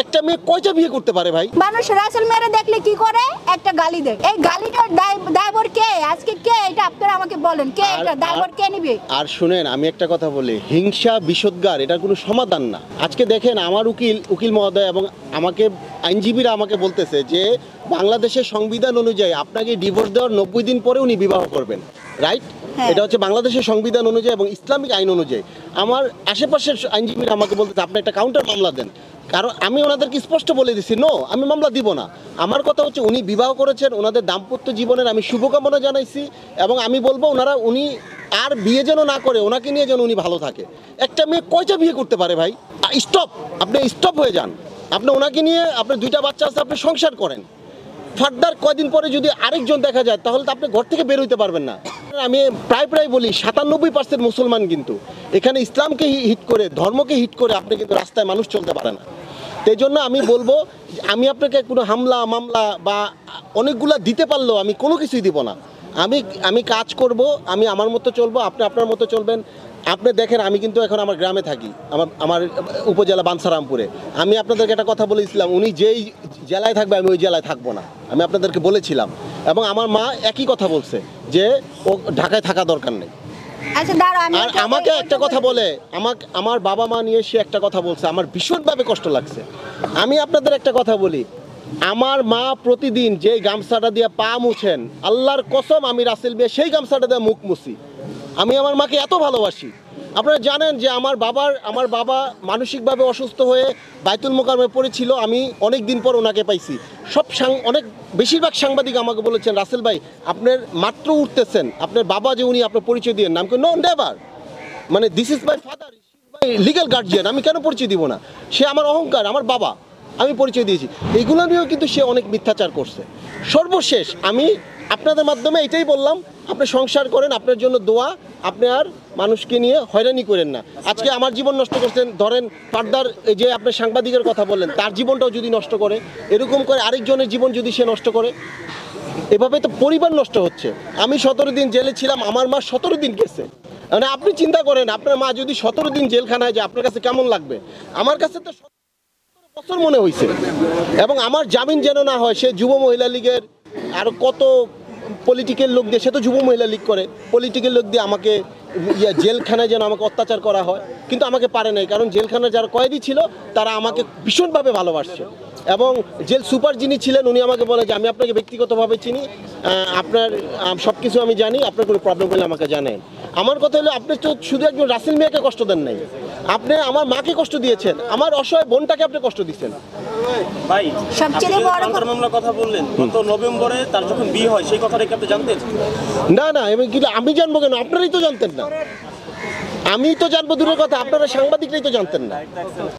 একটা মেয়ে কয়টা বিয়ে করতে পারে ভাই? মানুষ রাসেল মেরে দেখলে কি করে? একটা গালি দেয়। এই গালিটার দায়ভার কে? আজকে কে এটা আপনারা আমাকে বলেন, কে এটা দায়ভার কে নেবে? আর শুনেন, আমি একটা কথা বলি, হিংসা বিষোদ্গার এটার কোনো সমাধান না। আজকে দেখেন আমার উকিল মহোদয় এবং আমাকে আইনজীবীরা আমাকে বলতেছে যে বাংলাদেশের সংবিধান অনুযায়ী আপনাকে ডিভোর্স দেওয়ার 90 দিন পরে উনি বিবাহ করবেন, রাইট? এটা হচ্ছে বাংলাদেশের সংবিধান অনুযায়ী এবং ইসলামিক আইন অনুযায়ী। আমার আশেপাশের আইনজীবীরা আমাকে বলতেছে আপনি একটা কাউন্টার মামলা দেন, কারণ আমি ওনাদেরকে স্পষ্ট বলে দিছি নো, আমি মামলা দিব না। আমার কথা হচ্ছে উনি বিবাহ করেছেন, ওনাদের দাম্পত্য জীবনের আমি শুভকামনা জানাইছি এবং আমি বলবো উনি আর বিয়ে যেন না করে, ওনাকে নিয়ে যেন উনি ভালো থাকে। একটা মেয়ে কয়টা বিয়ে করতে পারে ভাই? স্টপ, আপনি স্টপ হয়ে যান। আপনি ওনাকে নিয়ে, আপনার 2টা বাচ্চা আছে, আপনি সংসার করেন। ফার্দার কয়দিন পরে যদি আরেকজন দেখা যায় তাহলে তো আপনি ঘর থেকে বের হইতে পারবেন না। আমি প্রায় বলি 97% মুসলমান কিন্তু এখানে ইসলামকে হিট করে, ধর্মকে হিট করে আপনি কিন্তু রাস্তায় মানুষ চলতে পারে না। সেই জন্য আমি বলবো আমি আপনাকে কোনো হামলা মামলা বা অনেকগুলা দিতে পারলেও আমি কোনো কিছুই দিব না। আমি কাজ করব, আমি আমার মতো চলবো, আপনি আপনার মতো চলবেন। আপনি দেখেন আমি কিন্তু এখন আমার গ্রামে থাকি, আমার উপজেলা বাঞ্ছারামপুরে। আমি আপনাদেরকে একটা কথা বলেছিলাম, উনি যেই জেলায় থাকবে আমি ওই জেলায় থাকবো না, আমি আপনাদেরকে বলেছিলাম। এবং আমার মা একই কথা বলছে যে ও ঢাকায় থাকা দরকার নেই। আর আমাকে একটা কথা বলে, আমার বাবা মা নিয়ে সে একটা কথা বলছে, আমার ভীষণভাবে কষ্ট লাগছে। আমি আপনাদের একটা কথা বলি, আমার মা প্রতিদিন যে গামছাটা দিয়ে পা মুছেন, আল্লাহর কসম আমি রাসেল বিয়ে সেই গামছাটা দিয়ে মুখ মুছি। আমি আমার মাকে এত ভালোবাসি। আপনারা জানেন যে আমার বাবা মানসিকভাবে অসুস্থ হয়ে বাইতুল মোকাররমে পড়েছিল, আমি অনেক দিন পর ওনাকে পাইছি। বেশিরভাগ সাংবাদিক আমাকে বলেছেন রাসেল ভাই আপনার মাত্র উঠতেছেন, আপনার বাবা যে উনি আপনার পরিচয় দিয়ে নামকে নো নেভার, মানে this is my father, my legal guardian, আমি কেন পরিচয় দিব না? সে আমার অহংকার, আমার বাবা, আমি পরিচয় দিয়েছি। এইগুলো নিয়েও কিন্তু সে অনেক মিথ্যাচার করছে। সর্বশেষ আমি আপনাদের মাধ্যমে এটাই বললাম, আপনি সংসার করেন, আপনার জন্য দোয়া, আপনি আর মানুষকে নিয়ে হয়রানি করেন না। আজকে আমার জীবন নষ্ট করছেন, ধরেন ফার্দার এই যে আপনি সাংবাদিকের কথা বললেন, তার জীবনটাও যদি নষ্ট করে, এরকম করে আরেকজনের জীবন যদি সে নষ্ট করে, এভাবে তো পরিবার নষ্ট হচ্ছে। আমি 17 দিন জেলে ছিলাম, আমার মা 17 দিন গেছে। মানে আপনি চিন্তা করেন, আপনার মা যদি 17 দিন জেলখানায় যায় আপনার কাছে কেমন লাগবে? আমার কাছে তো 17 বছর মনে হয়েছে। এবং আমার জামিন যেন না হয়, সে যুব মহিলা লীগের আরও কত পলিটিক্যাল লোক দিয়ে, সে তো যুব মহিলা লীগ করে, পলিটিক্যাল লোক দিয়ে আমাকে জেলখানায় যেন আমাকে অত্যাচার করা হয়, কিন্তু আমাকে পারে নাই, কারণ জেলখানায় যারা কয়েদি ছিল তারা আমাকে ভীষণভাবে ভালোবাসছে। এবং জেল সুপার যিনি ছিলেন উনি আমাকে বলে যে আমি আপনাকে ব্যক্তিগতভাবে চিনি, আপনার সব কিছু আমি জানি, আপনার কোনো প্রবলেম হলে আমাকে জানেন। আমার কথা হলো আপনি তো শুধু একজন রাসেল মিয়াকে কষ্ট দেন নাই, আপনি আমার মাকে কষ্ট দিয়েছেন, আমার অসহায় বোনটাকে আপনি কষ্ট দিচ্ছেন। ভাই সবচেয়ে বড় মামলার কথা বললেন, গত নভেম্বরে তার যখন বিয়ে হয় সেই কথাটা কি আপনি জানতেন? না আমি জানবো কেন? আপনারাই তো জানতেন না। আমি তো জানবো দূরের কথা, আপনারা সাংবাদিকরাই তো জানতেন না।